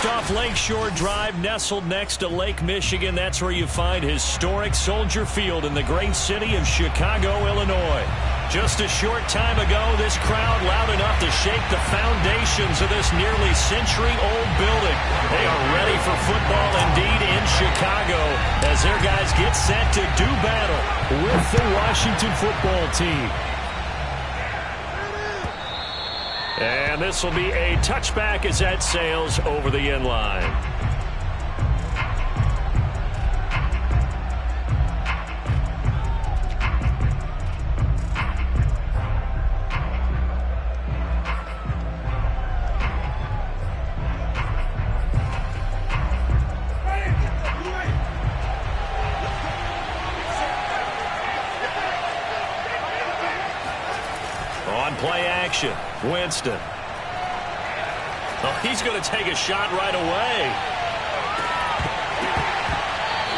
off Lakeshore Drive, nestled next to Lake Michigan. That's where you find historic Soldier Field in the great city of Chicago, Illinois. Just a short time ago, this crowd loud enough to shake the foundations of this nearly century-old building. They are ready for football indeed in Chicago as their guys get set to do battle with the Washington football team. And this will be a touchback as that sails over the end line. On play action, Winston. Oh, he's going to take a shot right away.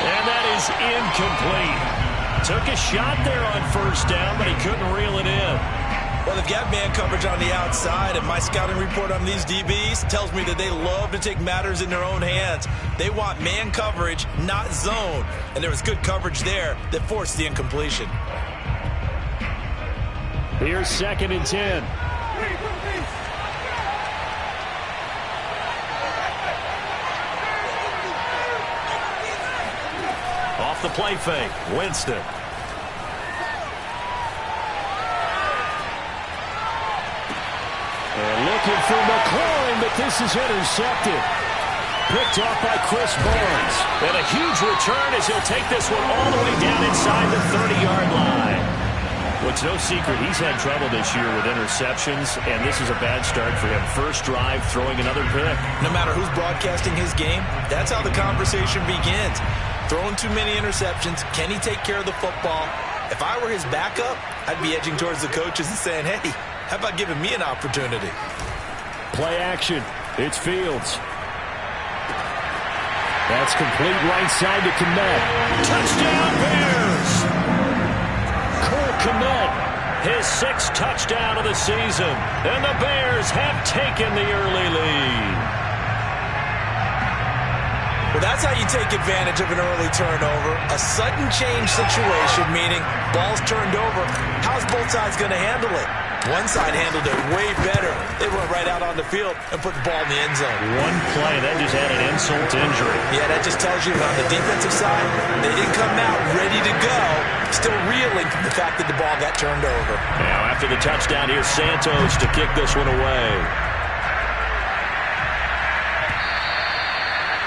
And that is incomplete. Took a shot there on first down, but he couldn't reel it in. Well, they've got man coverage on the outside, and my scouting report on these DBs tells me that they love to take matters in their own hands. They want man coverage, not zone. And there was good coverage there that forced the incompletion. Here's 2nd and 10. Off the play fake, Winston. And looking for McLaurin, but this is intercepted. Picked off by Chris Barnes. And a huge return as he'll take this one all the way down inside the 30-yard line. Well, it's no secret he's had trouble this year with interceptions, and this is a bad start for him. First drive, throwing another pick. No matter who's broadcasting his game, that's how the conversation begins. Throwing too many interceptions, can he take care of the football? If I were his backup, I'd be edging towards the coaches and saying, hey, how about giving me an opportunity? Play action. It's Fields. That's complete right side to Kmet. Touchdown, Bears! Kmet, his 6th touchdown of the season, and the Bears have taken the early lead. Well, that's how you take advantage of an early turnover. A sudden change situation, meaning ball's turned over. How's both sides going to handle it? One side handled it way better. They went right out on the field and put the ball in the end zone. One play, that just added insult to injury. Yeah, that just tells you on the defensive side, they didn't come out ready to go, still reeling from the fact that the ball got turned over. Now after the touchdown, here's Santos to kick this one away.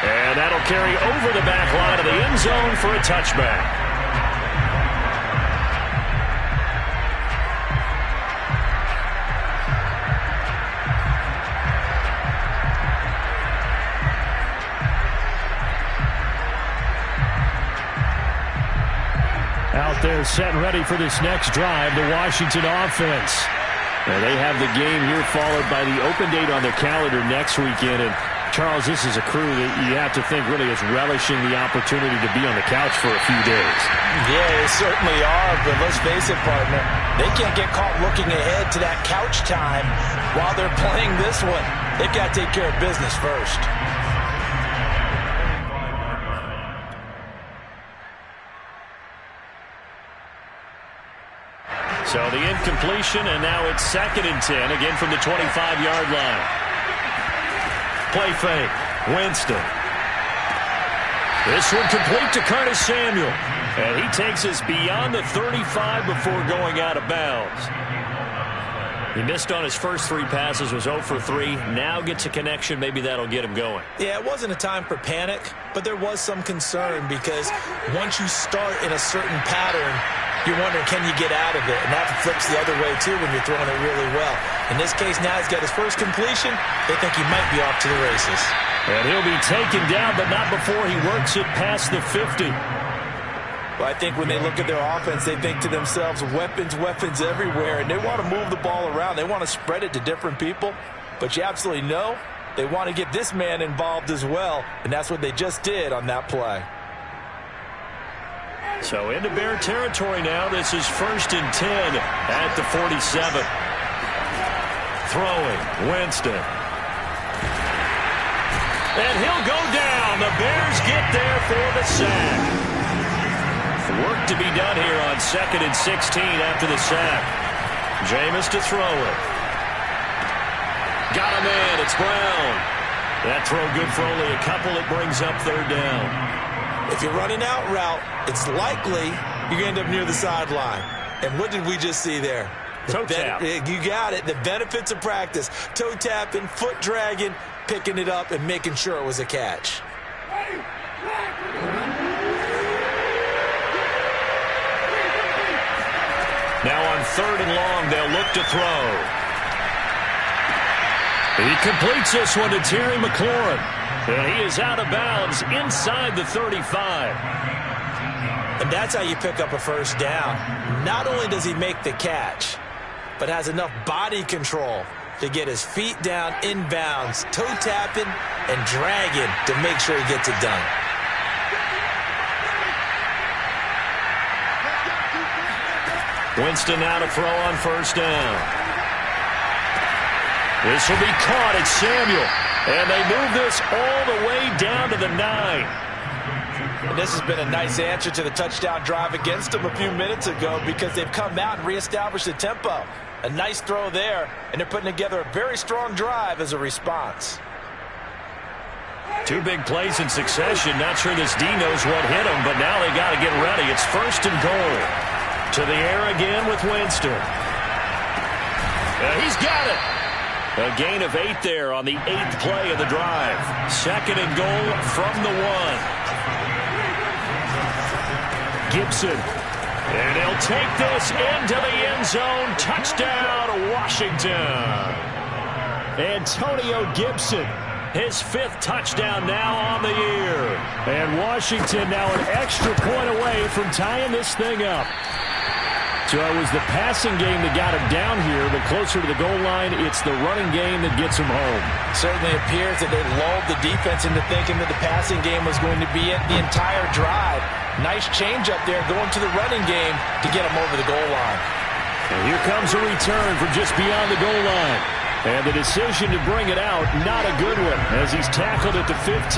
And that'll carry over the back line of the end zone for a touchback. Out there set and ready for this next drive, the Washington offense. Now they have the game here followed by the open date on their calendar next weekend. And Charles, this is a crew that you have to think really is relishing the opportunity to be on the couch for a few days. Yeah, they certainly are, but let's face it, partner. They can't get caught looking ahead to that couch time while they're playing this one. They've got to take care of business first. So the incompletion, and now it's 2nd and 10, again from the 25-yard line. Play fake, Winston. This one complete to Curtis Samuel. And he takes us beyond the 35 before going out of bounds. He missed on his first 3 passes, was 0 for 3. Now gets a connection. Maybe that'll get him going. Yeah, it wasn't a time for panic, but there was some concern because once you start in a certain pattern, you're wondering, can you get out of it? And that flips the other way, too, when you're throwing it really well. In this case, now he's got his first completion. They think he might be off to the races. And he'll be taken down, but not before he works it past the 50. Well, I think when they look at their offense, they think to themselves, weapons, weapons everywhere. And they want to move the ball around. They want to spread it to different people. But you absolutely know they want to get this man involved as well. And that's what they just did on that play. So into Bear territory now. This is 1st and 10 at the 47. Throwing, Winston. And he'll go down. The Bears get there for the sack. Work to be done here on 2nd and 16 after the sack. Jameis to throw it. Got a man. It's Brown. That throw good for only a couple. It brings up 3rd down. If you're running out route, it's likely you're going to end up near the sideline. And what did we just see there? Toe tap. You got it. The benefits of practice. Toe tapping, foot dragging, picking it up, and making sure it was a catch. Now on 3rd and long, they'll look to throw. He completes this one to Terry McLaurin. And he is out of bounds inside the 35. And that's how you pick up a 1st down. Not only does he make the catch, but has enough body control to get his feet down inbounds, toe tapping and dragging to make sure he gets it done. Winston now to throw on 1st down. This will be caught. It's Samuel. And they move this all the way down to the 9. And this has been a nice answer to the touchdown drive against them a few minutes ago because they've come out and reestablished the tempo. A nice throw there, and they're putting together a very strong drive as a response. 2 big plays in succession. Not sure this D knows what hit him, but now they got to get ready. It's 1st and goal. To the air again with Winston. He's got it. A gain of 8 there on the 8th play of the drive. 2nd and goal from the 1. Gibson. And he'll take this into the end zone. Touchdown, Washington. Antonio Gibson. His 5th touchdown now on the year. And Washington now an extra point away from tying this thing up. So it was the passing game that got him down here, but closer to the goal line, it's the running game that gets him home. Certainly appears that they lulled the defense into thinking that the passing game was going to be it the entire drive. Nice change up there going to the running game to get him over the goal line. And here comes a return from just beyond the goal line. And the decision to bring it out, not a good one, as he's tackled at the 15.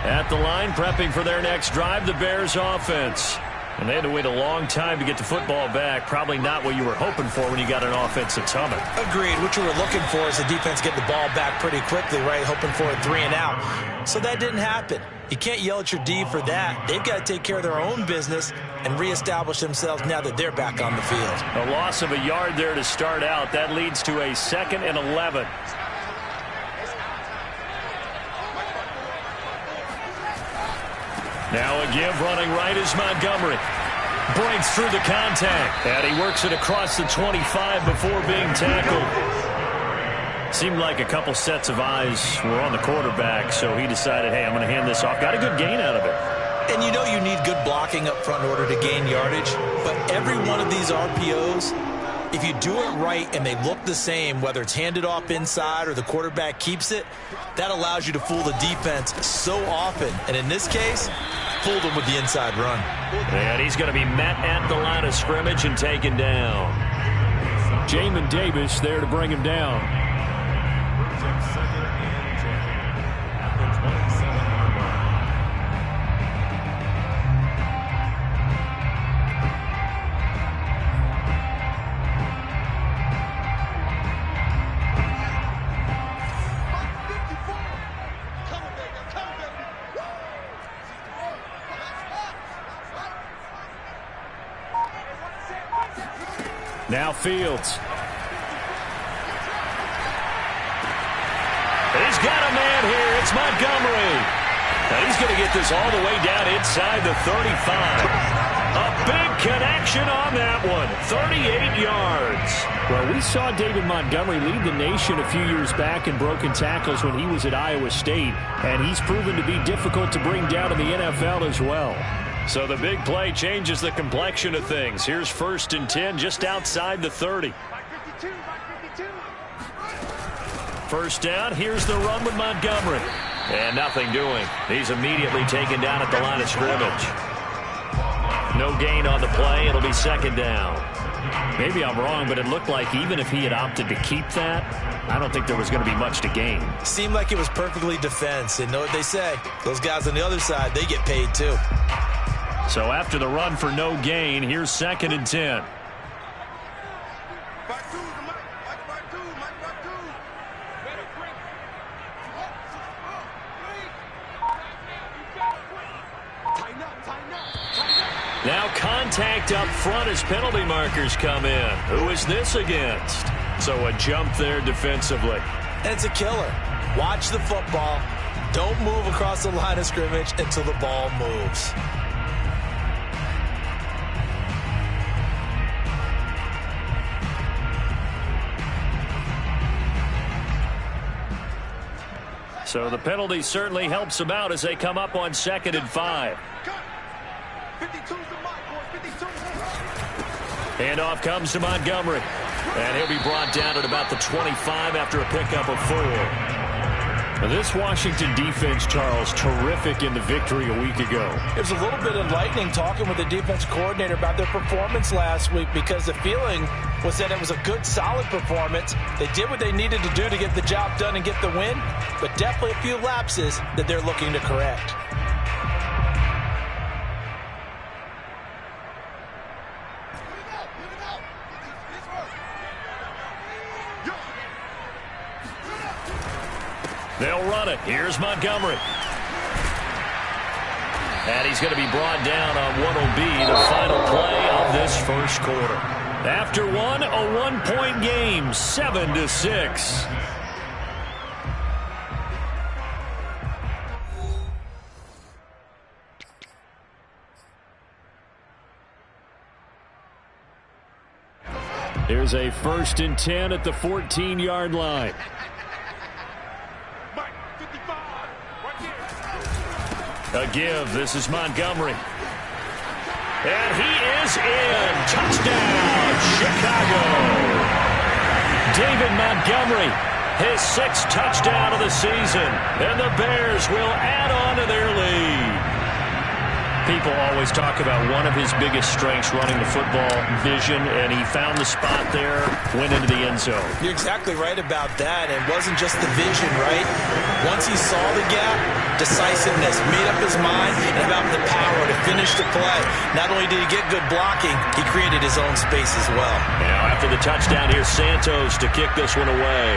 At the line, prepping for their next drive, the Bears offense. And they had to wait a long time to get the football back. Probably not what you were hoping for when you got an offense that's humming. Agreed. What you were looking for is the defense get the ball back pretty quickly, right? Hoping for a 3 and out. So that didn't happen. You can't yell at your D for that. They've got to take care of their own business and reestablish themselves now that they're back on the field. A loss of a yard there to start out. That leads to a 2nd and 11. Now a give running right is Montgomery. Breaks through the contact. And he works it across the 25 before being tackled. Seemed like a couple sets of eyes were on the quarterback, so he decided, hey, I'm going to hand this off. Got a good gain out of it. And you know you need good blocking up front in order to gain yardage. But every one of these RPOs, if you do it right and they look the same, whether it's handed off inside or the quarterback keeps it, that allows you to fool the defense so often. And in this case, fooled them with the inside run. And he's going to be met at the line of scrimmage and taken down. Jamin Davis there to bring him down. Now Fields. He's got a man here. It's Montgomery. And he's going to get this all the way down inside the 35. A big connection on that one. 38 yards. Well, we saw David Montgomery lead the nation a few years back in broken tackles when he was at Iowa State. And he's proven to be difficult to bring down in the NFL as well. So the big play changes the complexion of things. Here's 1st and 10 just outside the 30. 1st down. Here's the run with Montgomery. And nothing doing. He's immediately taken down at the line of scrimmage. No gain on the play. It'll be second down. Maybe I'm wrong, but it looked like even if he had opted to keep that, I don't think there was going to be much to gain. Seemed like it was perfectly defense. And know what they say? Those guys on the other side, they get paid too. So after the run for no gain, here's 2nd and 10. Now contact up front as penalty markers come in. Who is this against? So a jump there defensively. And it's a killer. Watch the football. Don't move across the line of scrimmage until the ball moves. So the penalty certainly helps them out as they come up on 2nd and 5. Handoff comes to Montgomery. And he'll be brought down at about the 25 after a pickup of 4. Now this Washington defense, Charles, terrific in the victory a week ago. It was a little bit enlightening talking with the defense coordinator about their performance last week because the feeling was that it was a good, solid performance. They did what they needed to do to get the job done and get the win, but definitely a few lapses that they're looking to correct. They'll run it. Here's Montgomery. And he's going to be brought down on what will be the final play of this first quarter. After one, a 1-point game, 7-6. Here's a 1st and 10 at the 14-yard line. A give. This is Montgomery. And he is in. Touchdown, Chicago. David Montgomery, his 6th touchdown of the season. And the Bears will add on to their lead. People always talk about one of his biggest strengths running the football, vision, and he found the spot there, went into the end zone. You're exactly right about that. It wasn't just the vision, right? Once he saw the gap, decisiveness, made up his mind, and about the power to finish the play. Not only did he get good blocking, he created his own space as well. Now after the touchdown, here's Santos to kick this one away.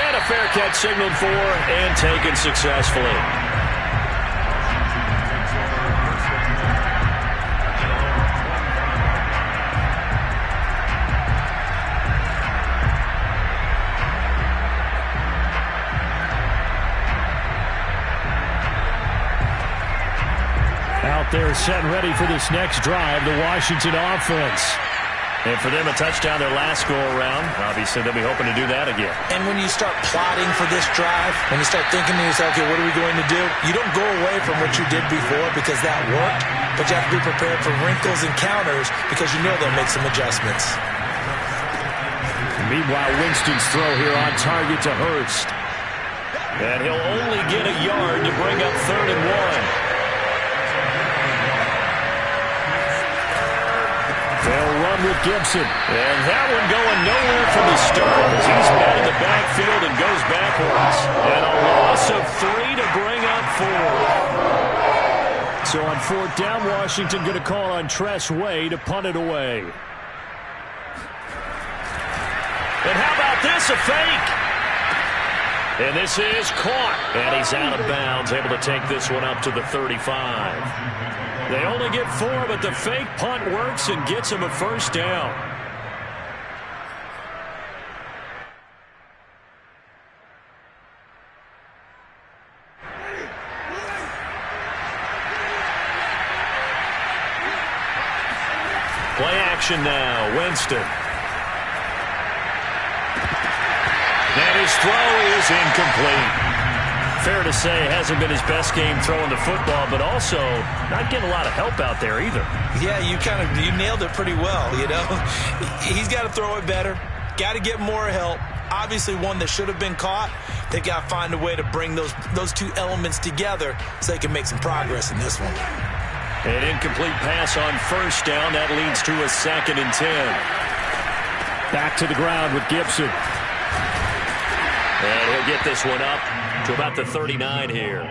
And a fair catch signaled for and taken successfully. They're set and ready for this next drive, the Washington offense. And for them, a touchdown their last go-around. Obviously, they'll be hoping to do that again. And when you start plotting for this drive, when you start thinking to yourself, okay, what are we going to do? You don't go away from what you did before because that worked, but you have to be prepared for wrinkles and counters because you know they'll make some adjustments. Meanwhile, Winston's throw here on target to Hurst. And he'll only get a yard to bring up 3rd and 1. They'll run with Gibson. And that one going nowhere from the start as he's met in the backfield and goes backwards. And a loss of 3 to bring up 4. So on 4th down, Washington going to call on Tress Way to punt it away. And how about this, a fake? And this is caught. And he's out of bounds, able to take this one up to the 35. They only get 4, but the fake punt works and gets him a 1st down. Play action now, Winston. And his throw is incomplete. Fair to say, hasn't been his best game throwing the football, but also not getting a lot of help out there either. Yeah, you nailed it pretty well, you know. He's got to throw it better, got to get more help. Obviously one that should have been caught. They got to find a way to bring those two elements together so they can make some progress in this one. An incomplete pass on first down. That leads to a 2nd and 10. Back to the ground with Gibson. And he'll get this one up to about the 39 here.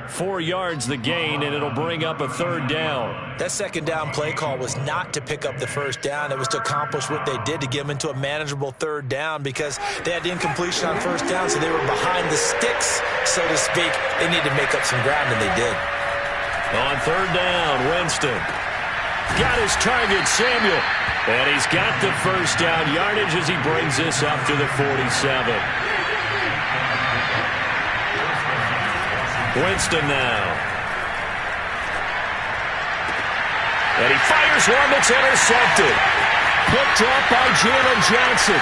4 yards the gain, and it'll bring up a 3rd down. That 2nd down play call was not to pick up the 1st down. It was to accomplish what they did, to get them into a manageable 3rd down, because they had the incompletion on 1st down, so they were behind the sticks, so to speak. They needed to make up some ground, and they did. On 3rd down, Winston. Got his target, Samuel. And he's got the 1st down yardage as he brings this up to the 47. Winston now. And he fires one that's intercepted. Picked up by Jalen Johnson.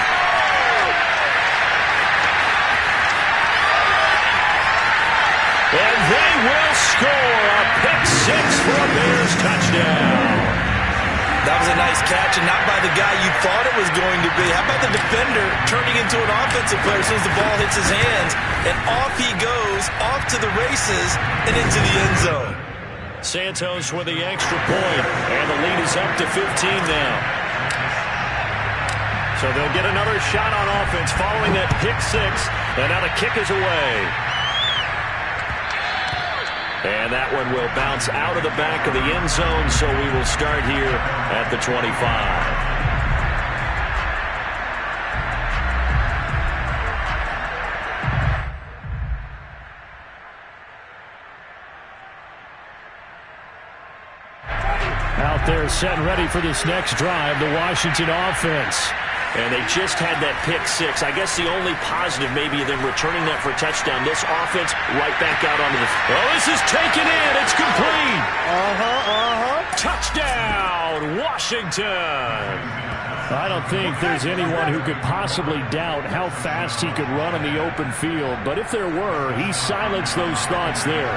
And they will score a pick 6 for a Bears touchdown. That was a nice catch, and not by the guy you thought it was going to be. How about the defender turning into an offensive player as soon as the ball hits his hands, and off he goes, off to the races, and into the end zone. Santos with the extra point, and the lead is up to 15 now. So they'll get another shot on offense following that pick 6, and now the kick is away. And that one will bounce out of the back of the end zone, so we will start here at the 25. Out there set and ready for this next drive, the Washington offense. And they just had that pick 6. I guess the only positive maybe them returning that for a touchdown. This offense right back out onto the... Oh, this is taken in. It's complete. Touchdown, Washington. I don't think there's anyone who could possibly doubt how fast he could run in the open field. But if there were, he silenced those thoughts there.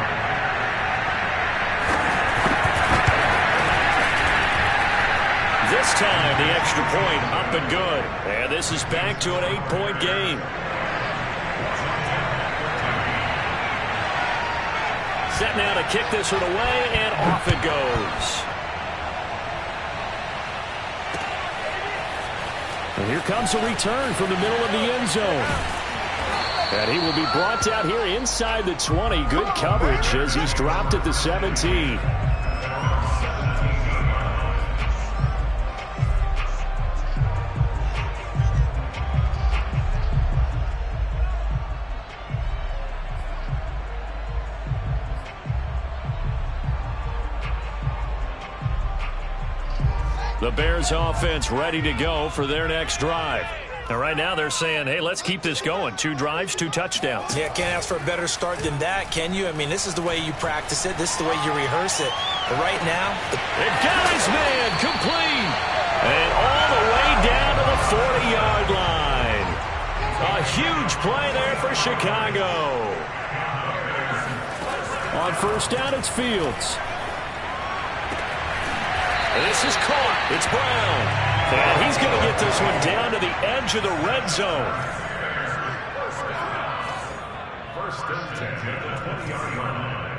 This time, the extra point up and good. And this is back to an 8-point game. Set now to kick this one away, and off it goes. And here comes a return from the middle of the end zone. And he will be brought down here inside the 20. Good coverage as he's dropped at the 17. The Bears offense ready to go for their next drive. And right now they're saying, hey, let's keep this going. 2 drives, 2 touchdowns. Yeah, can't ask for a better start than that, can you? I mean, this is the way you practice it. This is the way you rehearse it. But right now... It got his man complete. And all the way down to the 40-yard line. A huge play there for Chicago. On 1st down, it's Fields. This is caught. It's Brown. And he's going to get this one down to the edge of the red zone. 1st and 10 at the 20-yard line.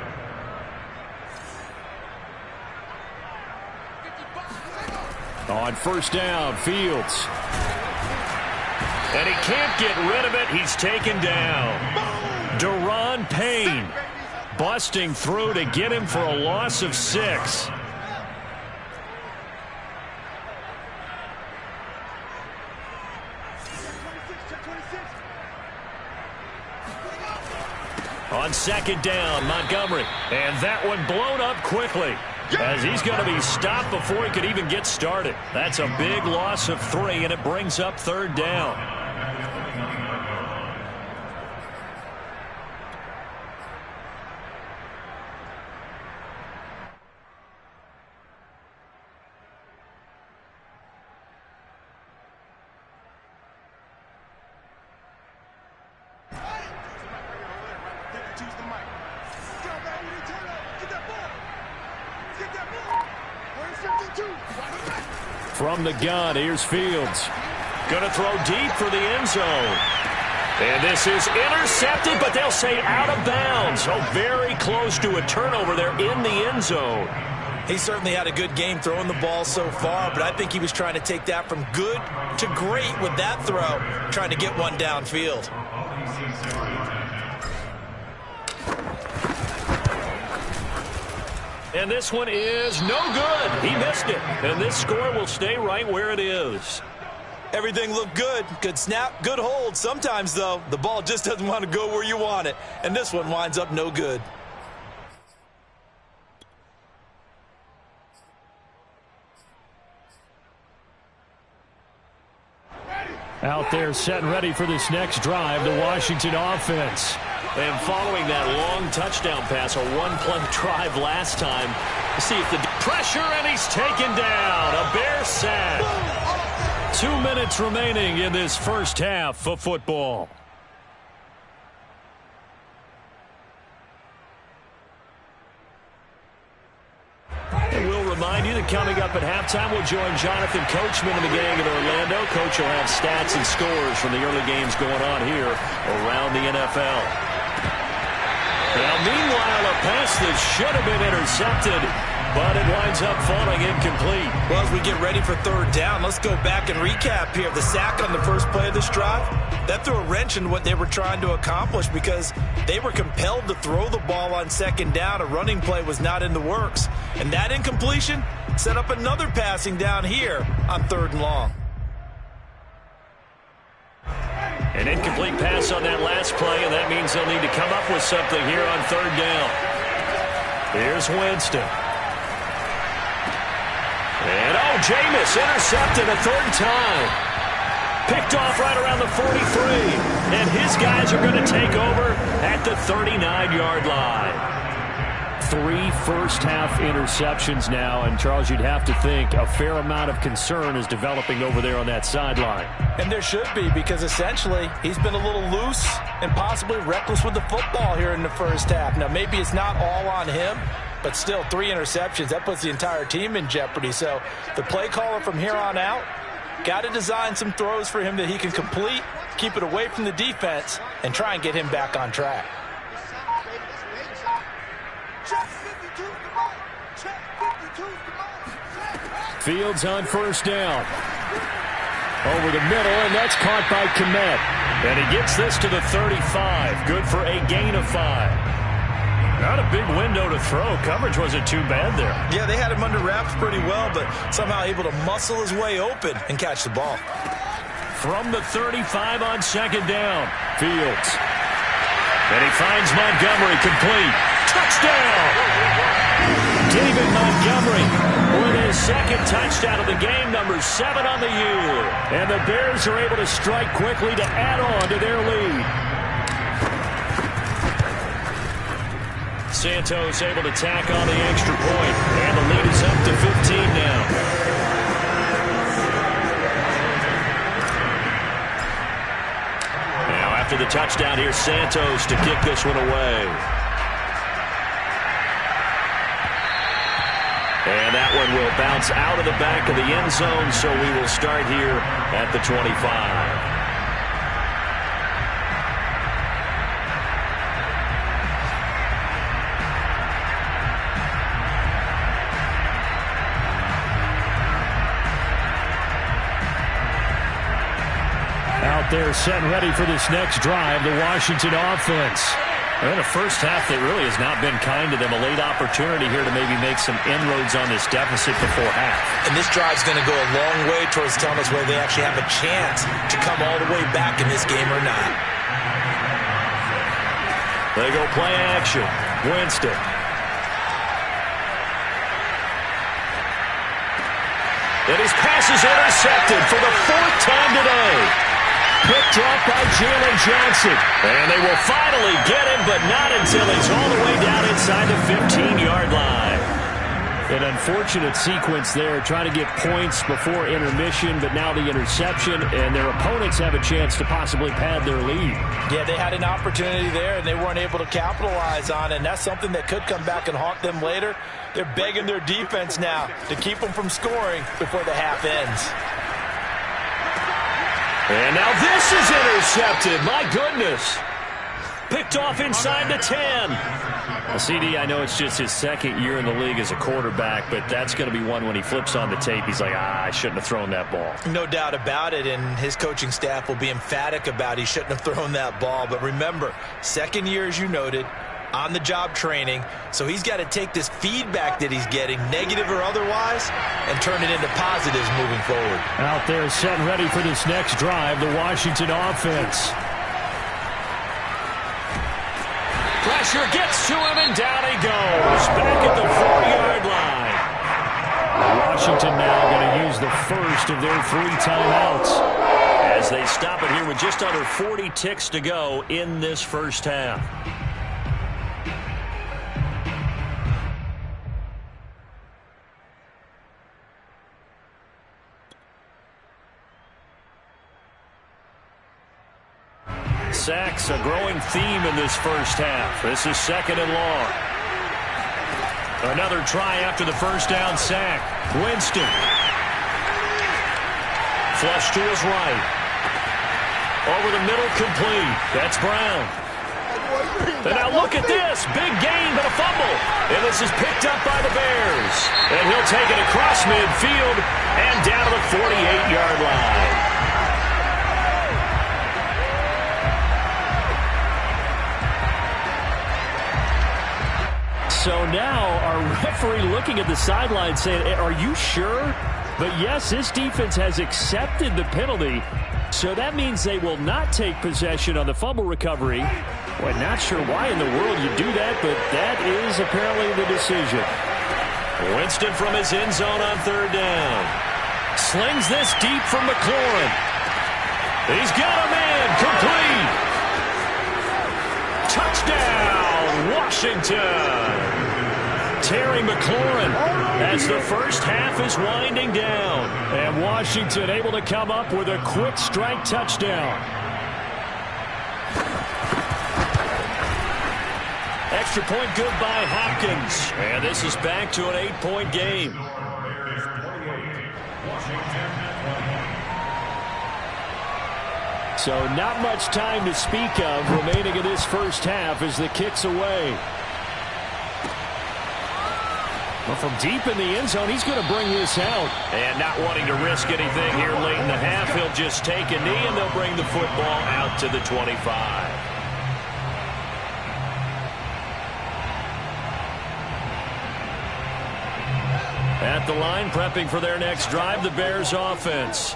On 1st down, Fields. And he can't get rid of it. He's taken down. Deron Payne busting through to get him for a loss of 6. On 2nd down, Montgomery. And that one blown up quickly as he's going to be stopped before he could even get started. That's a big loss of 3, and it brings up 3rd down. From the gun, here's Fields. Going to throw deep for the end zone. And this is intercepted, but they'll say out of bounds. So very close to a turnover there in the end zone. He certainly had a good game throwing the ball so far, but I think he was trying to take that from good to great with that throw, trying to get one downfield. And this one is no good. He missed it. And this score will stay right where it is. Everything looked good. Good snap, good hold. Sometimes, though, the ball just doesn't want to go where you want it. And this one winds up no good. Out there set and ready for this next drive, the Washington offense. And following that long touchdown pass, a one-play drive last time, see if the pressure, and he's taken down. A Bear sack. 2 minutes remaining in this first half of football. And we'll remind you that coming up at halftime, we'll join Jonathan Coachman and the gang in Orlando. Coach will have stats and scores from the early games going on here around the NFL. Now, meanwhile, a pass that should have been intercepted, but it winds up falling incomplete. Well, as we get ready for third down, let's go back and recap here. The sack on the first play of this drive, that threw a wrench in what they were trying to accomplish because they were compelled to throw the ball on second down. A running play was not in the works. And that incompletion set up another passing down here on third and long. An incomplete pass on that last play, and that means they'll need to come up with something here on third down. Here's Winston. And, Jameis intercepted a third time. Picked off right around the 43. And his guys are going to take over at the 39-yard line. 3 first-half interceptions now, and, Charles, you'd have to think a fair amount of concern is developing over there on that sideline. And there should be, because essentially he's been a little loose and possibly reckless with the football here in the first half. Now, maybe it's not all on him, but still 3 interceptions. That puts the entire team in jeopardy. So the play caller from here on out got to design some throws for him that he can complete, keep it away from the defense, and try and get him back on track. Fields on first down. Over the middle, and that's caught by Kmet. And he gets this to the 35. Good for a gain of 5. Not a big window to throw. Coverage wasn't too bad there. Yeah, they had him under wraps pretty well, but somehow able to muscle his way open and catch the ball. From the 35 on second down, Fields. And he finds Montgomery complete. Touchdown! David Montgomery with his second touchdown of the game, number 7 on the year. And the Bears are able to strike quickly to add on to their lead. Santos able to tack on the extra point, and the lead is up to 15 now. Now after the touchdown, here's Santos to kick this one away. And that one will bounce out of the back of the end zone, so we will start here at the 25. Out there set and ready for this next drive, the Washington offense. And a first half that really has not been kind to them. A late opportunity here to maybe make some inroads on this deficit before half. And this drive's going to go a long way towards telling us whether they actually have a chance to come all the way back in this game or not. They go play action. Winston. And his pass is intercepted for the 4th time today. Picked off by Jalen Johnson. And they will finally get him, but not until he's all the way down inside the 15-yard line. An unfortunate sequence there, trying to get points before intermission, but now the interception, and their opponents have a chance to possibly pad their lead. Yeah, they had an opportunity there, and they weren't able to capitalize on it, and that's something that could come back and haunt them later. They're begging their defense now to keep them from scoring before the half ends. And now this is intercepted. My goodness. picked off inside the 10. Well, CD, I know it's just his second year in the league as a quarterback, but that's going to be one when he flips on the tape. He's like, I shouldn't have thrown that ball. No doubt about it, and his coaching staff will be emphatic about he shouldn't have thrown that ball. But remember, second year, as you noted, on-the-job training, so he's got to take this feedback that he's getting, negative or otherwise, and turn it into positives moving forward. Out there set and ready for this next drive, the Washington offense. Pressure gets to him, and down he goes. Back at the 4-yard line. Washington now going to use the first of their 3 timeouts. As they stop it here with just under 40 ticks to go in this first half. Sacks, a growing theme in this first half. This is 2nd and long. Another try after the first down sack. Winston. Flush to his right. Over the middle, complete. That's Brown. And now look at this. Big gain, but a fumble. And this is picked up by the Bears. And he'll take it across midfield and down to the 48-yard line. So now our referee looking at the sideline saying, are you sure? But yes, this defense has accepted the penalty. So that means they will not take possession on the fumble recovery. Well, not sure why in the world you do that, but that is apparently the decision. Winston from his end zone on 3rd down. Slings this deep from McLaurin. He's got a man. Complete. Touchdown, Washington. Terry McLaurin as the first half is winding down. And Washington able to come up with a quick strike touchdown. Extra point good by Hopkins. And this is back to an 8-point game. So not much time to speak of remaining in this first half as the kick's away. Well, from deep in the end zone, he's going to bring this out. And not wanting to risk anything here late in the half, he'll just take a knee and they'll bring the football out to the 25. At the line, prepping for their next drive, the Bears offense.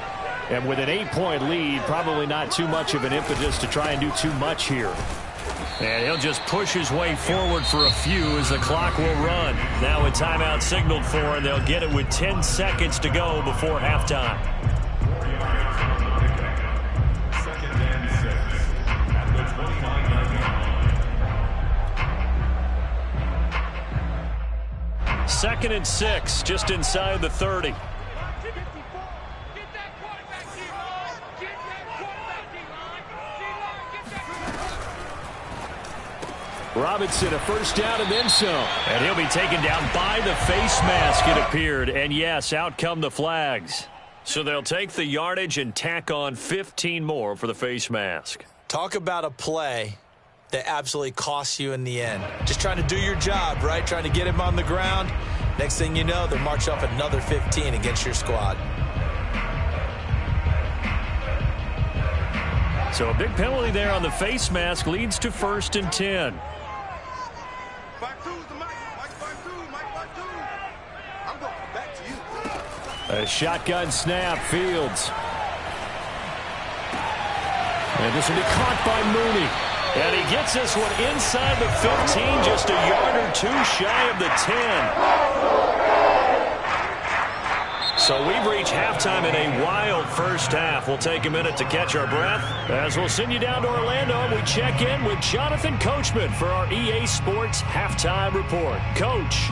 And with an 8-point lead, probably not too much of an impetus to try and do too much here. And he'll just push his way forward for a few as the clock will run. Now a timeout signaled for, and they'll get it with 10 seconds to go before halftime. 2nd and 6, just inside the 30. Robinson, a first down and then some. And he'll be taken down by the face mask, it appeared. And yes, out come the flags. So they'll take the yardage and tack on 15 more for the face mask. Talk about a play that absolutely costs you in the end. Just trying to do your job, right? Trying to get him on the ground. Next thing you know, they're marching off another 15 against your squad. So a big penalty there on the face mask leads to 1st and 10. A shotgun snap, Fields. And this will be caught by Mooney. And he gets this one inside the 15, just a yard or two shy of the 10. So we've reached halftime in a wild first half. We'll take a minute to catch our breath as we'll send you down to Orlando and we check in with Jonathan Coachman for our EA Sports Halftime Report. Coach.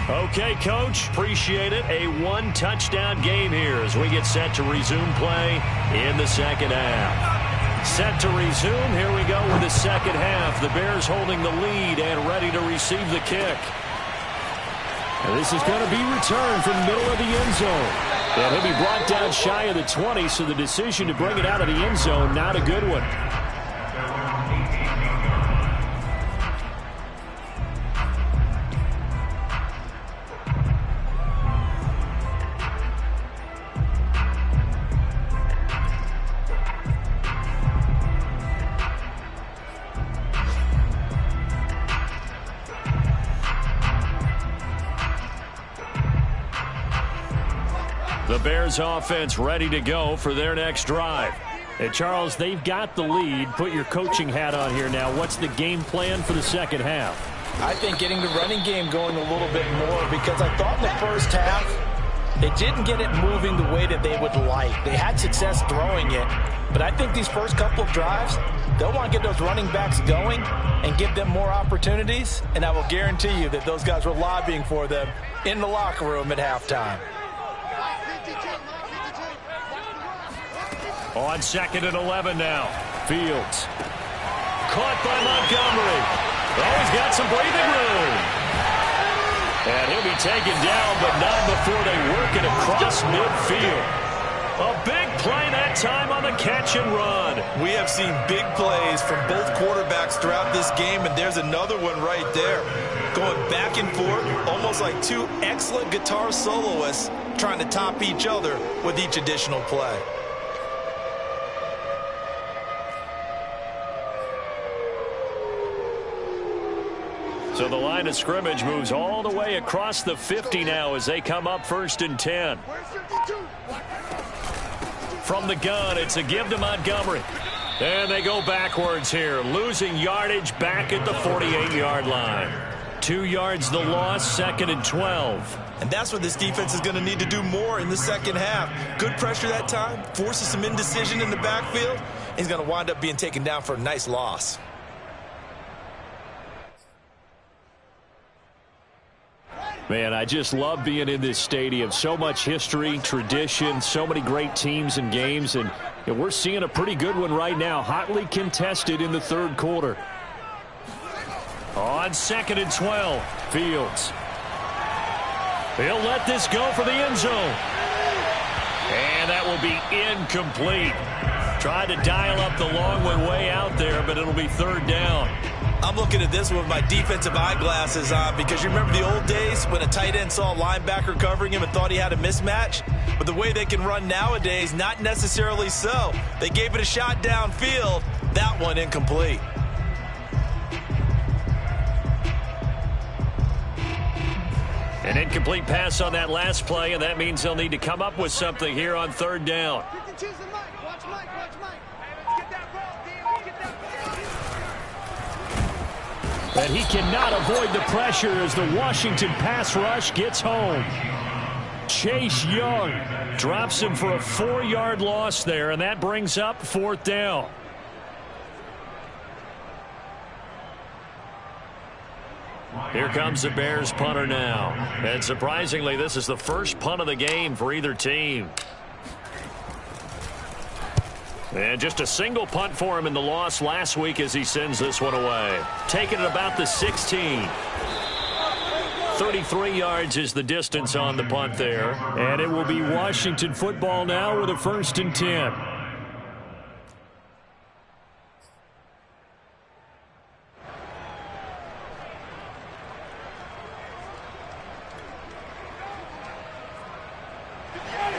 Okay, Coach, appreciate it. A one-touchdown game here as we get set to resume play in the second half. Set to resume. Here we go with the second half. The Bears holding the lead and ready to receive the kick. And this is going to be returned from the middle of the end zone. And he'll be brought down shy of the 20, so the decision to bring it out of the end zone, not a good one. The Bears offense ready to go for their next drive. And Charles, they've got the lead. Put your coaching hat on here now. What's the game plan for the second half? I think getting the running game going a little bit more, because I thought in the first half they didn't get it moving the way that they would like. They had success throwing it, but I think these first couple of drives, they'll want to get those running backs going and give them more opportunities, and I will guarantee you that those guys were lobbying for them in the locker room at halftime. On 2nd and 11 now. Fields. Caught by Montgomery. Oh, he's got some breathing room. And he'll be taken down, but not before they work it across midfield. A big play that time on the catch and run. We have seen big plays from both quarterbacks throughout this game, and there's another one right there. Going back and forth, almost like two excellent guitar soloists trying to top each other with each additional play. So the line of scrimmage moves all the way across the 50 now as they come up 1st and 10. From the gun, it's a give to Montgomery. And they go backwards here, losing yardage back at the 48-yard line. 2 yards the loss, 2nd and 12. And that's what this defense is going to need to do more in the second half. Good pressure that time, forces some indecision in the backfield. He's going to wind up being taken down for a nice loss. Man, I just love being in this stadium. So much history, tradition, so many great teams and games, and we're seeing a pretty good one right now, hotly contested in the third quarter. On 2nd and 12, Fields. He'll let this go for the end zone. And that will be incomplete. Tried to dial up the long one way out there, but it'll be 3rd down. I'm looking at this with my defensive eyeglasses on, because you remember the old days when a tight end saw a linebacker covering him and thought he had a mismatch? But the way they can run nowadays, not necessarily so. They gave it a shot downfield. That one incomplete. An incomplete pass on that last play, and that means they'll need to come up with something here on 3rd down. And he cannot avoid the pressure as the Washington pass rush gets home. Chase Young drops him for a 4-yard loss there, and that brings up 4th down. Here comes the Bears punter now. And surprisingly, this is the first punt of the game for either team. And just a single punt for him in the loss last week as he sends this one away. Taking it about the 16. 33 yards is the distance on the punt there. And it will be Washington football now with a 1st and 10.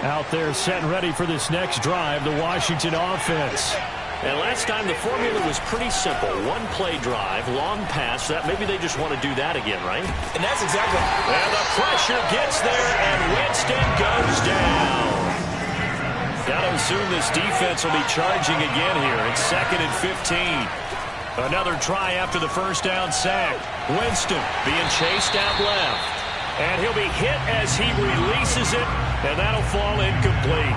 Out there set and ready for this next drive, the Washington offense. And last time the formula was pretty simple. One play drive, long pass. That maybe they just want to do that again, right? And that's exactly. And the pressure gets there, and Winston goes down. Got to assume this defense will be charging again here. It's 2nd and 15. Another try after the first down sack. Winston being chased out left. And he'll be hit as he releases it, and that'll fall incomplete.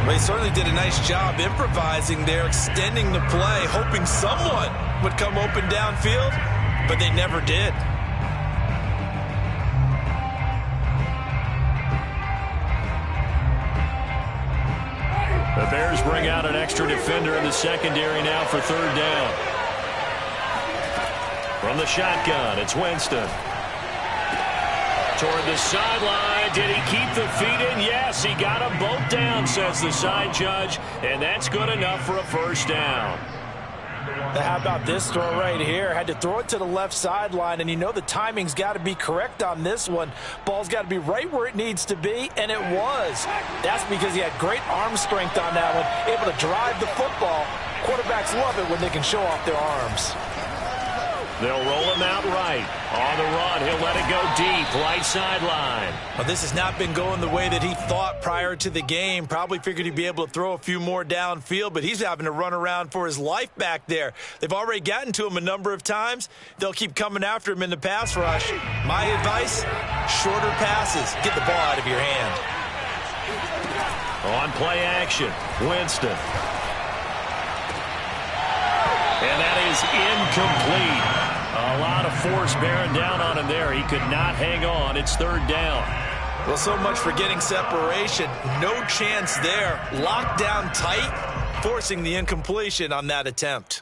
Well, he certainly did a nice job improvising there, extending the play, hoping someone would come open downfield, but they never did. The Bears bring out an extra defender in the secondary now for 3rd down. From the shotgun, it's Winston. Toward the sideline. Did he keep the feet in? Yes, he got them both down, says the side judge. And that's good enough for a first down. How about this throw right here? Had to throw it to the left sideline, and you know the timing's got to be correct on this one. Ball's got to be right where it needs to be, and it was. That's because he had great arm strength on that one, able to drive the football. Quarterbacks love it when they can show off their arms. They'll roll him out right. On the run, he'll let it go deep, right sideline. Well, this has not been going the way that he thought prior to the game. Probably figured he'd be able to throw a few more downfield, but he's having to run around for his life back there. They've already gotten to him a number of times. They'll keep coming after him in the pass rush. My advice, shorter passes. Get the ball out of your hand. On play action, Winston. And that is incomplete. A lot of force bearing down on him there. He could not hang on. It's third down. Well, so much for getting separation. No chance there. Locked down tight, forcing the incompletion on that attempt.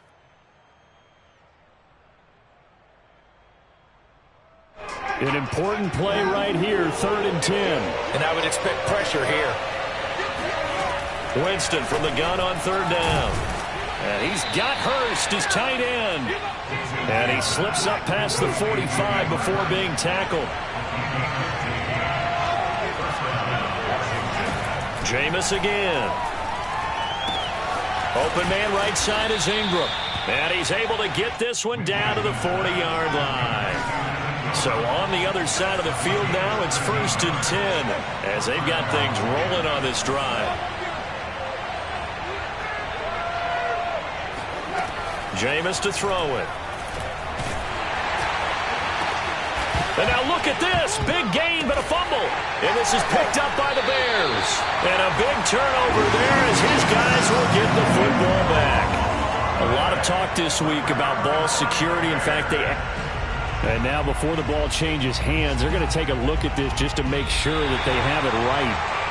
An important play right here, 3rd and 10. And I would expect pressure here. Winston from the gun on 3rd down. And he's got Hurst, his tight end. And he slips up past the 45 before being tackled. Jameis again. Open man right side is Ingram. And he's able to get this one down to the 40-yard line. So on the other side of the field now, it's 1st and 10 as they've got things rolling on this drive. Jameis to throw it. And now look at this. Big gain, but a fumble. And this is picked up by the Bears. And a big turnover there as his guys will get the football back. A lot of talk this week about ball security. In fact, and now before the ball changes hands, they're going to take a look at this just to make sure that they have it right.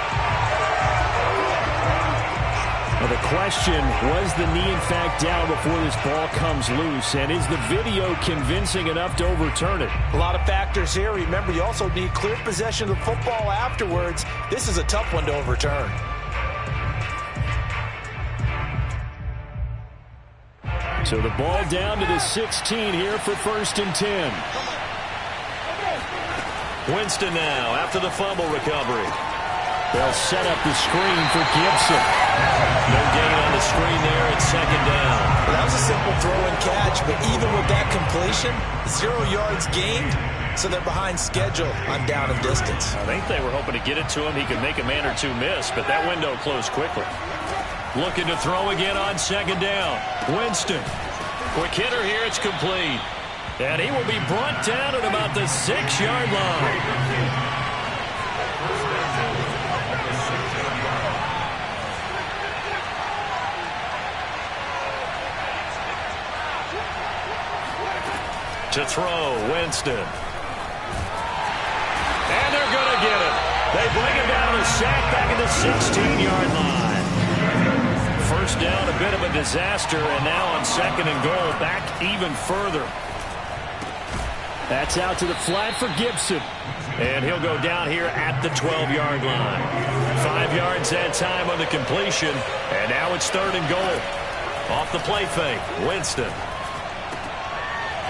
The question, was the knee in fact down before this ball comes loose? And is the video convincing enough to overturn it? A lot of factors here. Remember, you also need clear possession of the football afterwards. This is a tough one to overturn. So the ball down to the 16 here for 1st and 10. Winston now after the fumble recovery. They'll set up the screen for Gibson. No gain on the screen there at 2nd down. Well, that was a simple throw and catch, but even with that completion, 0 yards gained, so they're behind schedule on down and distance. I think they were hoping to get it to him. He could make a man or two miss, but that window closed quickly. Looking to throw again on 2nd down. Winston. Quick hitter here. It's complete. And he will be brought down at about the 6-yard line. To throw, Winston. And they're going to get him. They bring him down to sack back at the 16-yard line. First down, a bit of a disaster, and now on 2nd and goal, back even further. That's out to the flat for Gibson. And he'll go down here at the 12-yard line. 5 yards that time on the completion, and now it's 3rd and goal. Off the play fake, Winston.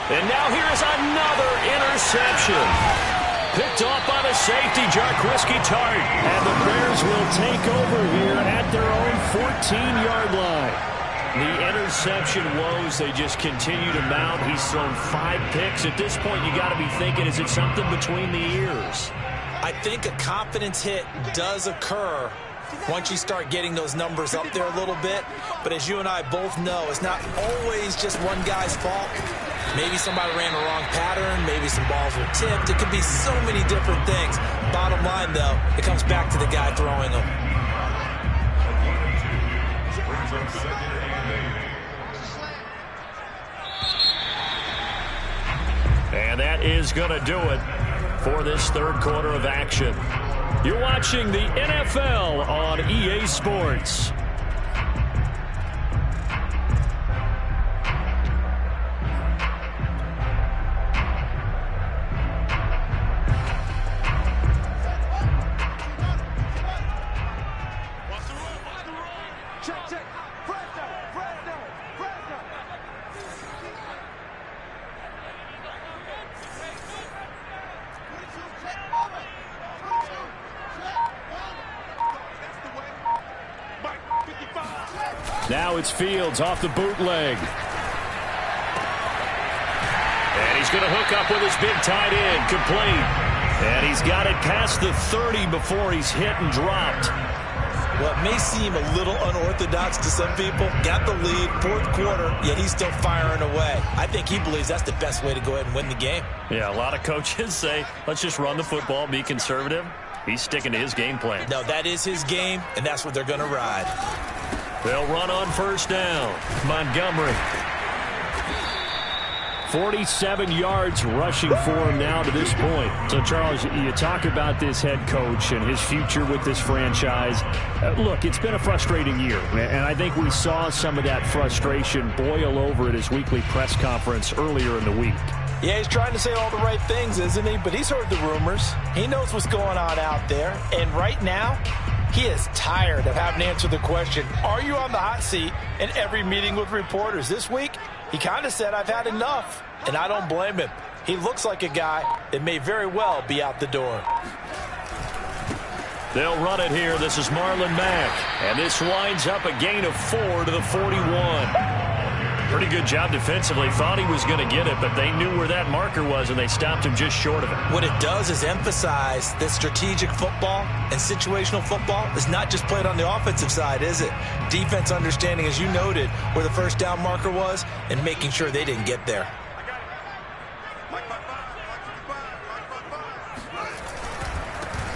And now here's another interception. Picked off by the safety, Jarquiski Tart. And the Bears will take over here at their own 14-yard line. The interception woes, they just continue to mount. He's thrown 5 picks. At this point, you got to be thinking, is it something between the ears? I think a confidence hit does occur once you start getting those numbers up there a little bit. But as you and I both know, it's not always just one guy's fault. Maybe somebody ran the wrong pattern. Maybe some balls were tipped. It could be so many different things. Bottom line, though, it comes back to the guy throwing them. And that is going to do it for this 3rd quarter of action. You're watching the NFL on EA Sports. Now it's Fields off the bootleg. And he's going to hook up with his big tight end, complete. And he's got it past the 30 before he's hit and dropped. Well, it may seem a little unorthodox to some people. Got the lead, fourth quarter, yet he's still firing away. I think he believes that's the best way to go ahead and win the game. Yeah, a lot of coaches say, let's just run the football, be conservative. He's sticking to his game plan. No, that is his game, and that's what they're going to ride. They'll run on first down. Montgomery. 47 yards rushing for him now to this point. So, Charles, you talk about this head coach and his future with this franchise. Look, it's been a frustrating year, and I think we saw some of that frustration boil over at his weekly press conference earlier in the week. Yeah, he's trying to say all the right things, isn't he? But he's heard the rumors. He knows what's going on out there. And right now, he is tired of having to answer the question, are you on the hot seat in every meeting with reporters? This week, he kind of said, I've had enough, and I don't blame him. He looks like a guy that may very well be out the door. They'll run it here. This is Marlon Mack, and this winds up a gain of 4 to the 41. Pretty good job defensively. Thought he was going to get it, but they knew where that marker was, and they stopped him just short of it. What it does is emphasize that strategic football and situational football is not just played on the offensive side, is it? Defense understanding, as you noted, where the first down marker was and making sure they didn't get there.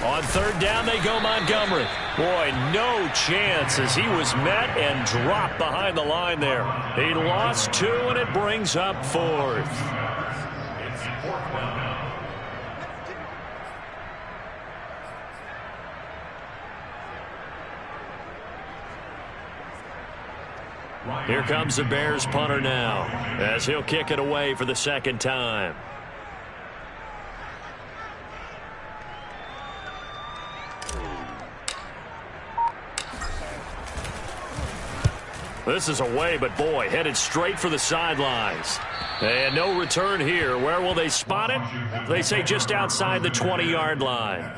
On third down, they go Montgomery. Boy, no chance as he was met and dropped behind the line there. He lost 2, and it brings up 4th. It's 4th down. Here comes the Bears punter now as he'll kick it away for the second time. This is away, but boy, headed straight for the sidelines. And no return here. Where will they spot it? They say just outside the 20-yard line.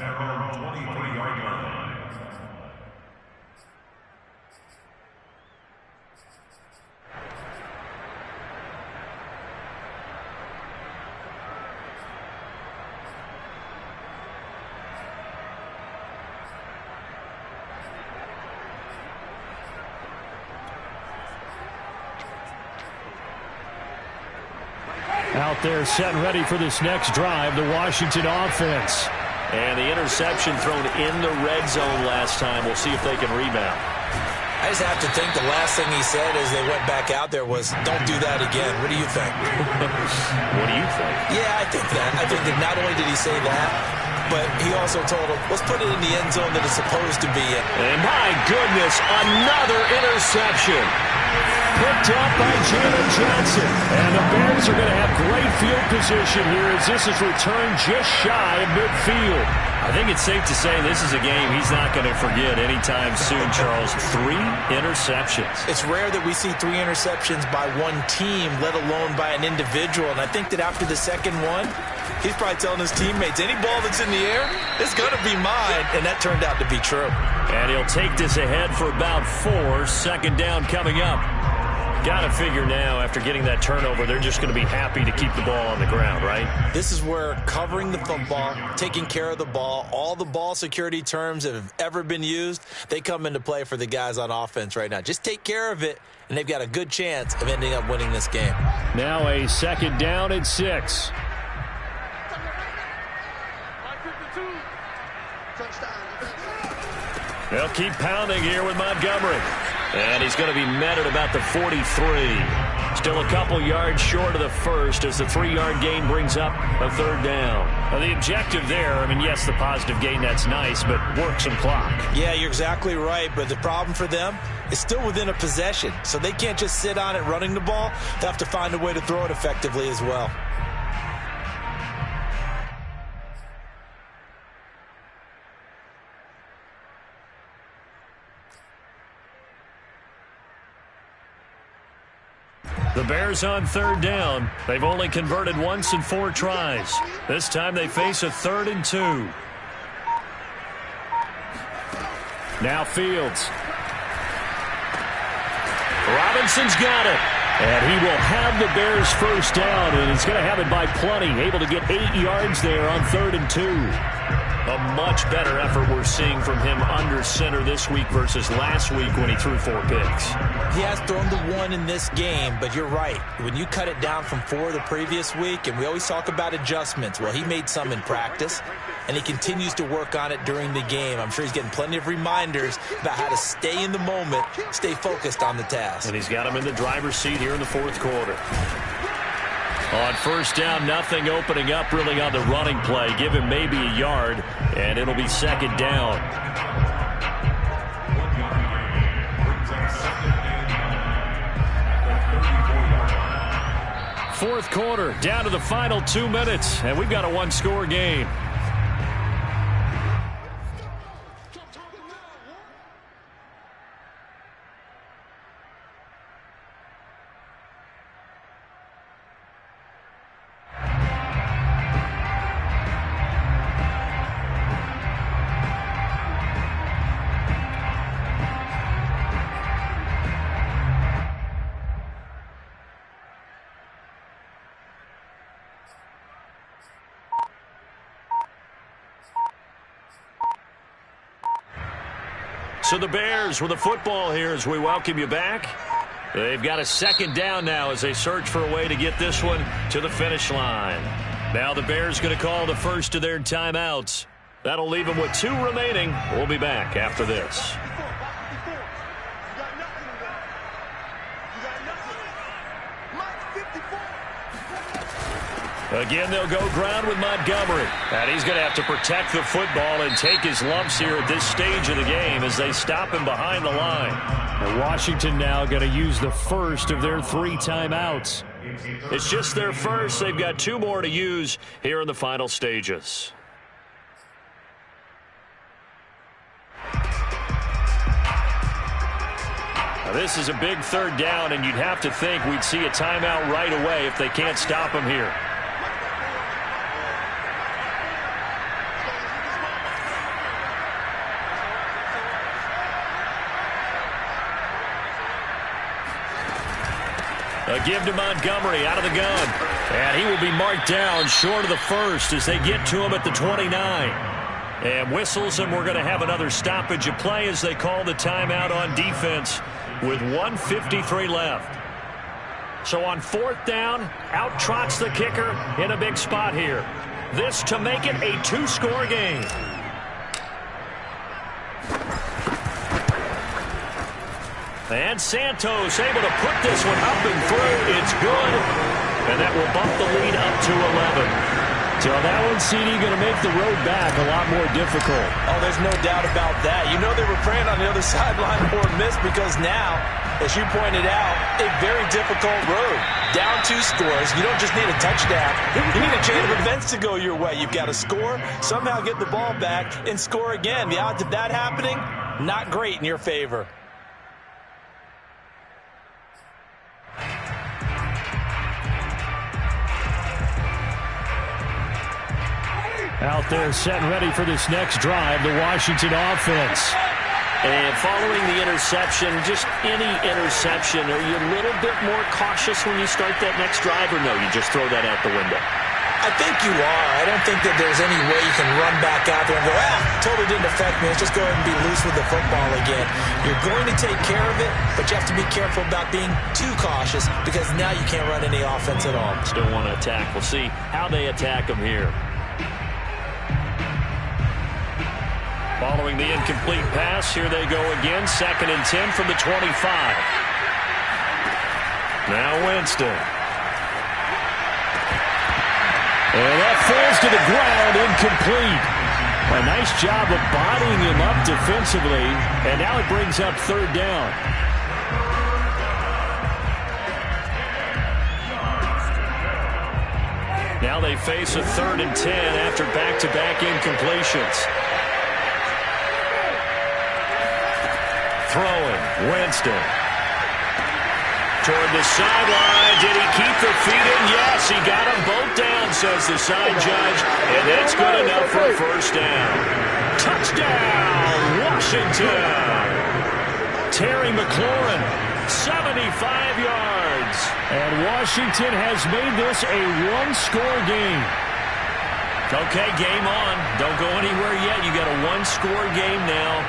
Out there set and ready for this next drive, the Washington offense. And the interception thrown in the red zone last time. We'll see if they can rebound. I just have to think the last thing he said as they went back out there was, don't do that again. What do you think? What do you think? Yeah, I think that. I think that not only did he say that, but he also told him, let's put it in the end zone that it's supposed to be in. And my goodness, another interception. Picked up by Jalen Johnson. And the Bears are going to have great field position here as this is returned just shy of midfield. I think it's safe to say this is a game he's not going to forget anytime soon, Charles. 3 interceptions. It's rare that we see 3 interceptions by one team, let alone by an individual. And I think that after the second one, he's probably telling his teammates, any ball that's in the air, it's going to be mine. And that turned out to be true. And he'll take this ahead for about 4. Second down coming up. Got to figure now, after getting that turnover, they're just going to be happy to keep the ball on the ground, right? This is where covering the football, taking care of the ball, all the ball security terms that have ever been used, they come into play for the guys on offense right now. Just take care of it, and they've got a good chance of ending up winning this game. Now a second down and 6. They'll keep pounding here with Montgomery. And he's going to be met at about the 43. Still a couple yards short of the first as the 3-yard gain brings up a third down. Now, the objective there, I mean, yes, the positive gain, that's nice, but work some clock. Yeah, you're exactly right, but the problem for them is still within a possession. So they can't just sit on it running the ball. They have to find a way to throw it effectively as well. The Bears on third down. They've only converted once in 4 tries. This time they face a 3rd and 2. Now Fields. Robinson's got it. And he will have the Bears first down, and he's going to have it by plenty. Able to get 8 yards there on 3rd and 2. A much better effort we're seeing from him under center this week versus last week when he threw 4 picks. He has thrown the 1 in this game, but you're right. When you cut it down from 4 the previous week, and we always talk about adjustments, well, he made some in practice, and he continues to work on it during the game. I'm sure he's getting plenty of reminders about how to stay in the moment, stay focused on the task. And he's got him in the driver's seat here in the 4th quarter. On 1st down, nothing opening up really on the running play. Give him maybe a yard, and it'll be 2nd down. 4th quarter, down to the final 2 minutes, and we've got a 1-score game. So the Bears with the football here as we welcome you back. They've got a 2nd down now as they search for a way to get this one to the finish line. Now the Bears going to call the first of their timeouts. That'll leave them with 2 remaining. We'll be back after this. Again, they'll go ground with Montgomery. And he's going to have to protect the football and take his lumps here at this stage of the game as they stop him behind the line. And Washington now going to use the first of their 3 timeouts. It's just their first. They've got 2 more to use here in the final stages. Now, this is a big 3rd down, and you'd have to think we'd see a timeout right away if they can't stop him here. A give to Montgomery out of the gun. And he will be marked down short of the first as they get to him at the 29. And whistles, and we're going to have another stoppage of play as they call the timeout on defense with 1:53 left. So on 4th down, out trots the kicker in a big spot here. This to make it a 2-score game. And Santos able to put this one up and through. It's good. And that will bump the lead up to 11. So that one, CD, going to make the road back a lot more difficult. Oh, there's no doubt about that. You know they were praying on the other sideline for a miss because now, as you pointed out, a very difficult road. Down 2 scores. You don't just need a touchdown. You need a chain of events to go your way. You've got to score, somehow get the ball back, and score again. The odds of that happening, not great in your favor. Out there set and ready for this next drive, the Washington offense. And following the interception, just any interception, are you a little bit more cautious when you start that next drive, or no, you just throw that out the window? I think you are. I don't think that there's any way you can run back out there and go, totally didn't affect me. Let's just go ahead and be loose with the football again. You're going to take care of it, but you have to be careful about being too cautious because now you can't run any offense at all. Still want to attack. We'll see how they attack them here. Following the incomplete pass, here they go again. 2nd and 10 from the 25. Now Winston. And that falls to the ground, incomplete. A nice job of bodying him up defensively, and now it brings up 3rd down. Now they face a 3rd and 10 after back-to-back incompletions. Throwing, Winston. Toward the sideline. Did he keep the feet in? Yes, he got them both down, says the side judge. And that's good enough for a 1st down. Touchdown, Washington. Terry McLaurin 75 yards. And Washington has made this a one-score game. Okay, game on. Don't go anywhere yet. You got a one-score game now.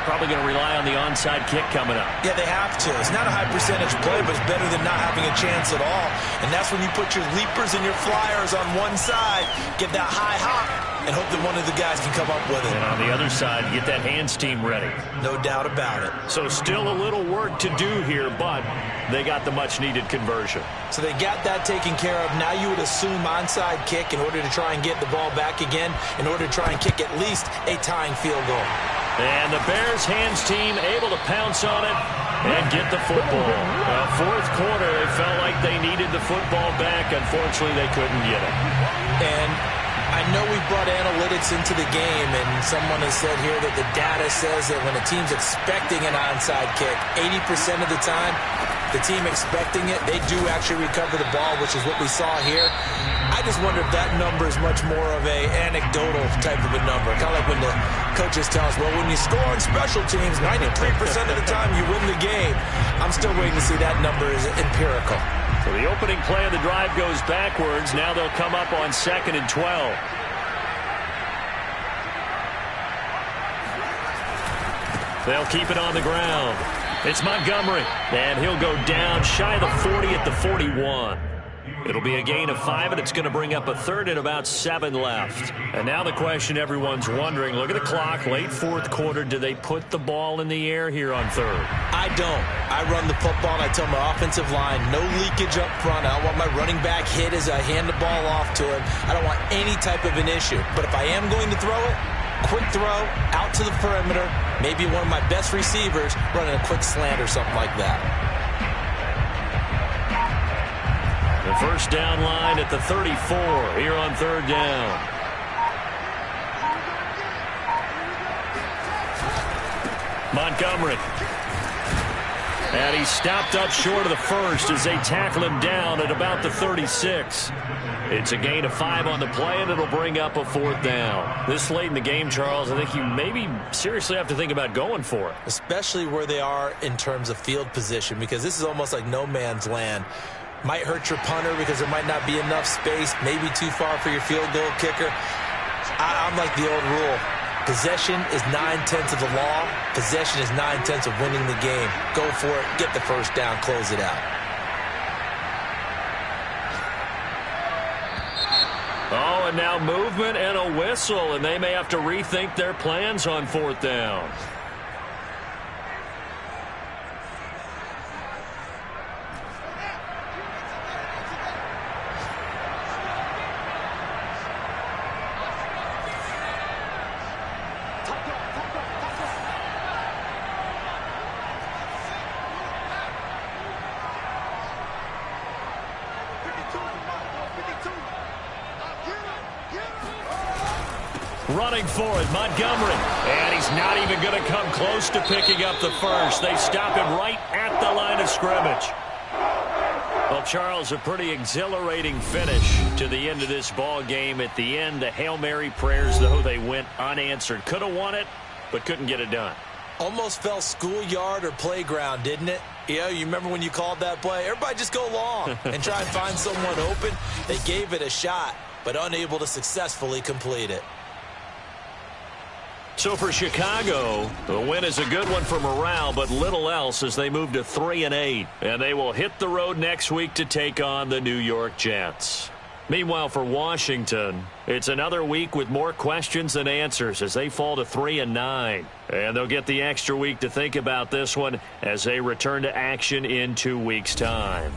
Probably going to rely on the onside kick coming up. Yeah, they have to. It's not a high percentage play, but it's better than not having a chance at all. And that's when you put your leapers and your flyers on one side, get that high hop, and hope that one of the guys can come up with it. And on the other side, get that hands team ready. No doubt about it. So still a little work to do here, but they got the much-needed conversion. So they got that taken care of. Now you would assume onside kick in order to try and get the ball back again, in order to try and kick at least a tying field goal. And the Bears hands team able to pounce on it and get the football. Well, fourth quarter, they felt like they needed the football back. Unfortunately, they couldn't get it. And I know we brought analytics into the game, and someone has said here that the data says that when a team's expecting an onside kick, 80% of the time, the team expecting it, they do actually recover the ball, which is what we saw here. I just wonder if that number is much more of a anecdotal type of a number. Kind of like when the coaches tell us, well, when you score on special teams, 93% of the time you win the game. I'm still waiting to see that number is empirical. So the opening play of the drive goes backwards. Now they'll come up on 2nd and 12. They'll keep it on the ground. It's Montgomery, and he'll go down shy of the 40 at the 41. It'll be a gain of 5, and it's going to bring up a third and about 7 left. And now the question everyone's wondering, look at the clock, late fourth quarter, do they put the ball in the air here on third? I don't. I run the football, and I tell my offensive line, no leakage up front. I don't want my running back hit as I hand the ball off to him. I don't want any type of an issue. But if I am going to throw it, quick throw, out to the perimeter, maybe one of my best receivers running a quick slant or something like that. The first down line at the 34 here on third down. Montgomery. And he stopped up short of the first as they tackle him down at about the 36. It's a gain of 5 on the play, and it'll bring up a fourth down. This late in the game, Charles, I think you maybe seriously have to think about going for it. Especially where they are in terms of field position, because this is almost like no man's land. Might hurt your punter because there might not be enough space, maybe too far for your field goal kicker. I'm like the old rule. Possession is 9/10 of the law. Possession is 9/10 of winning the game. Go for it. Get the first down. Close it out. Oh, and now movement and a whistle, and they may have to rethink their plans on fourth down. Running for it, Montgomery. And he's not even going to come close to picking up the first. They stop him right at the line of scrimmage. Well, Charles, a pretty exhilarating finish to the end of this ball game. At the end, the Hail Mary prayers, though, they went unanswered. Could have won it, but couldn't get it done. Almost felt schoolyard or playground, didn't it? Yeah, you remember when you called that play? Everybody just go long and try and find someone open. They gave it a shot, but unable to successfully complete it. So for Chicago, the win is a good one for morale, but little else as they move to 3-8. And they will hit the road next week to take on the New York Jets. Meanwhile, for Washington, it's another week with more questions than answers as they fall to 3-9. And they'll get the extra week to think about this one as they return to action in 2 weeks' time.